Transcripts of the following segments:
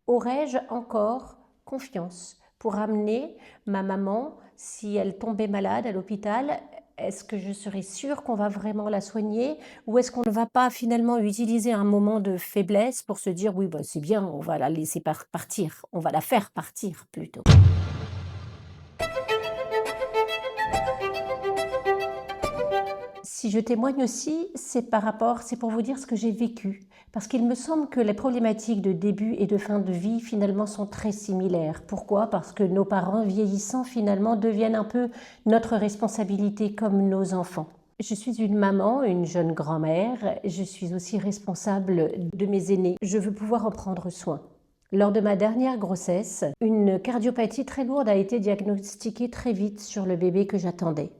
Aurais-je encore confiance pour amener ma maman, si elle tombait malade à l'hôpital? Est-ce que je serais sûre qu'on va vraiment la soigner? Ou est-ce qu'on ne va pas finalement utiliser un moment de faiblesse pour se dire: «Oui, bah, c'est bien, on va la laisser partir, on va la faire partir plutôt». Si je témoigne aussi, c'est pour vous dire ce que j'ai vécu. Parce qu'il me semble que les problématiques de début et de fin de vie, finalement, sont très similaires. Pourquoi? Parce que nos parents vieillissants, finalement, deviennent un peu notre responsabilité comme nos enfants. Je suis une maman, une jeune grand-mère. Je suis aussi responsable de mes aînés. Je veux pouvoir en prendre soin. Lors de ma dernière grossesse, une cardiopathie très lourde a été diagnostiquée très vite sur le bébé que j'attendais.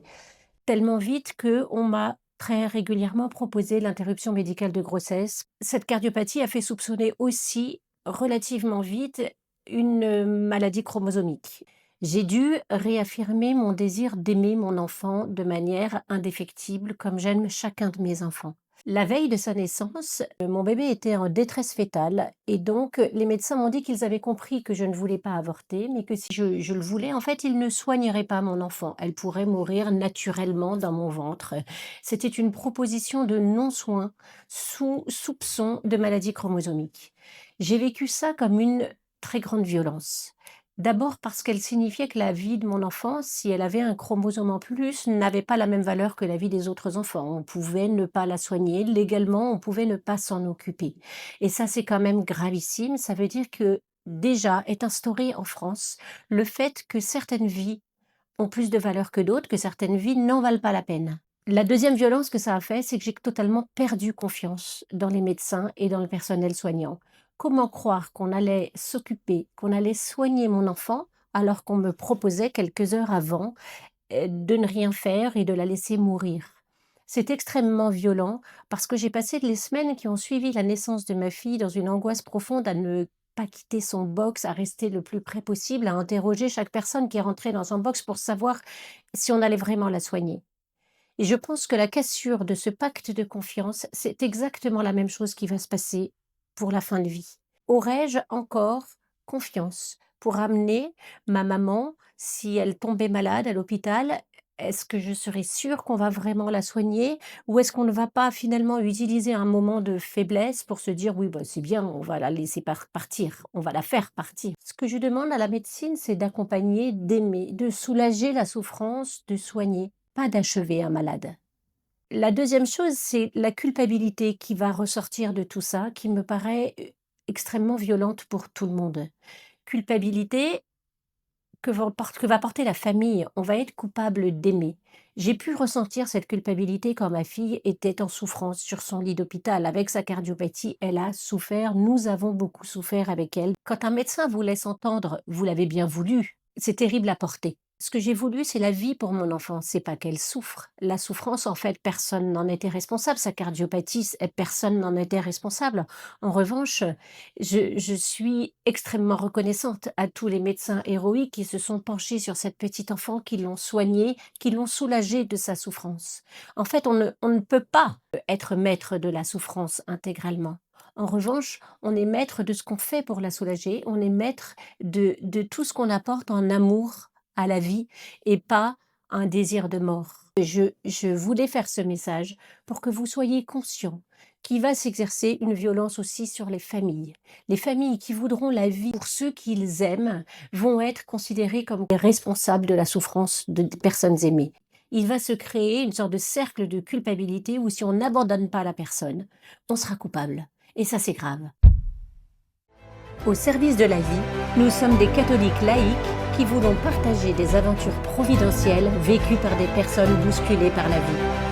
Tellement vite qu'on m'a très régulièrement proposé l'interruption médicale de grossesse. Cette cardiopathie a fait soupçonner aussi relativement vite une maladie chromosomique. J'ai dû réaffirmer mon désir d'aimer mon enfant de manière indéfectible, comme j'aime chacun de mes enfants. La veille de sa naissance, mon bébé était en détresse fœtale et donc les médecins m'ont dit qu'ils avaient compris que je ne voulais pas avorter, mais que si je le voulais, en fait, ils ne soigneraient pas mon enfant. Elle pourrait mourir naturellement dans mon ventre. C'était une proposition de non-soin sous soupçon de maladie chromosomique. J'ai vécu ça comme une très grande violence. D'abord parce qu'elle signifiait que la vie de mon enfant, si elle avait un chromosome en plus, n'avait pas la même valeur que la vie des autres enfants. On pouvait ne pas la soigner, légalement, on pouvait ne pas s'en occuper. Et ça, c'est quand même gravissime. Ça veut dire que déjà est instauré en France le fait que certaines vies ont plus de valeur que d'autres, que certaines vies n'en valent pas la peine. La deuxième violence que ça a fait, c'est que j'ai totalement perdu confiance dans les médecins et dans le personnel soignant. Comment croire qu'on allait s'occuper, qu'on allait soigner mon enfant alors qu'on me proposait quelques heures avant de ne rien faire et de la laisser mourir? C'est extrêmement violent parce que j'ai passé les semaines qui ont suivi la naissance de ma fille dans une angoisse profonde à ne pas quitter son box, à rester le plus près possible, à interroger chaque personne qui est rentrée dans son box pour savoir si on allait vraiment la soigner. Et je pense que la cassure de ce pacte de confiance, c'est exactement la même chose qui va se passer pour la fin de vie. Aurais-je encore confiance pour amener ma maman, si elle tombait malade à l'hôpital? Est-ce que je serais sûre qu'on va vraiment la soigner? Ou est-ce qu'on ne va pas finalement utiliser un moment de faiblesse pour se dire: «Oui, bah, c'est bien, on va la laisser partir, on va la faire partir». Ce que je demande à la médecine, c'est d'accompagner, d'aimer, de soulager la souffrance, de soigner, pas d'achever un malade. La deuxième chose, c'est la culpabilité qui va ressortir de tout ça, qui me paraît, extrêmement violente pour tout le monde. Culpabilité que va porter la famille. On va être coupable d'aimer. J'ai pu ressentir cette culpabilité quand ma fille était en souffrance sur son lit d'hôpital. Avec sa cardiopathie, elle a souffert, nous avons beaucoup souffert avec elle. Quand un médecin vous laisse entendre: «Vous l'avez bien voulu», c'est terrible à porter. Ce que j'ai voulu, c'est la vie pour mon enfant, c'est pas qu'elle souffre. La souffrance, en fait, personne n'en était responsable. Sa cardiopathie, personne n'en était responsable. En revanche, je suis extrêmement reconnaissante à tous les médecins héroïques qui se sont penchés sur cette petite enfant, qui l'ont soignée, qui l'ont soulagée de sa souffrance. En fait, on ne peut pas être maître de la souffrance intégralement. En revanche, on est maître de ce qu'on fait pour la soulager, on est maître de tout ce qu'on apporte en amour à la vie et pas un désir de mort. Je voulais faire ce message pour que vous soyez conscients qu'il va s'exercer une violence aussi sur les familles. Les familles qui voudront la vie pour ceux qu'ils aiment vont être considérées comme les responsables de la souffrance de personnes aimées. Il va se créer une sorte de cercle de culpabilité où si on n'abandonne pas la personne, on sera coupable. Et ça, c'est grave. Au service de la vie, nous sommes des catholiques laïques qui voulons partager des aventures providentielles vécues par des personnes bousculées par la vie.